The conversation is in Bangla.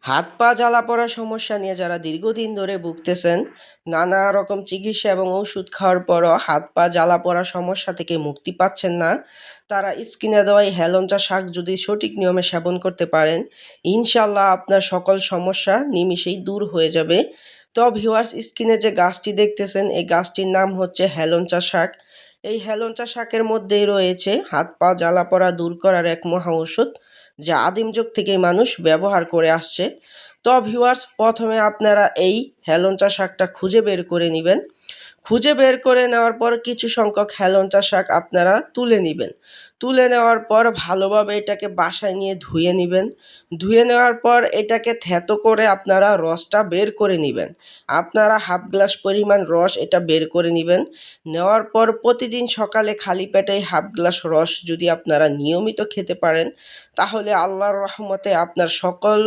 হাত পা জ্বালা পড়ার সমস্যা নিয়ে যারা দীর্ঘদিন ধরে ভুগতেছেন, নানা রকম চিকিৎসা এবং ওষুধ খাওয়ার পরও হাত পা জ্বালা পড়ার সমস্যা থেকে মুক্তি পাচ্ছেন না, তারা স্কিনে দেওয়া এই হেলঞ্চা শাক যদি সঠিক নিয়মে সেবন করতে পারেন, ইনশাল্লাহ আপনার সকল সমস্যা নিমিষেই দূর হয়ে যাবে। তো ভিউয়ার্স, স্কিনে যে গাছটি দেখতেছেন, এই গাছটির নাম হচ্ছে হেলঞ্চা শাক। এই হেলঞ্চা শাকের মধ্যেই রয়েছে হাত পা জ্বালা পড়া দূর করার এক মহা ঔষধ, যা আদিম যুগ থেকেই মানুষ ব্যবহার করে আসছে। তো ভিউয়ার্স, প্রথমে আপনারা এই হেলঞ্চা শাকটা খুঁজে বের করে নেবেন। খুঁজে বের করে নেওয়ার পর কিছু সংখ্যক হেলঞ্চা শাক আপনারা তুলে নেবেন। তুলে নেওয়ার পর ভালোভাবে এটাকে বাসায় নিয়ে ধুয়ে নেবেন। ধুয়ে নেওয়ার পর এটাকে থেতো করে আপনারা রসটা বের করে নেবেন। আপনারা হাফ গ্লাস পরিমাণ রস এটা বের করে নেবেন। নেওয়ার পর প্রতিদিন সকালে খালি পেটে হাফ গ্লাস রস যদি আপনারা নিয়মিত খেতে পারেন, তাহলে আল্লাহর রহমতে আপনার সকল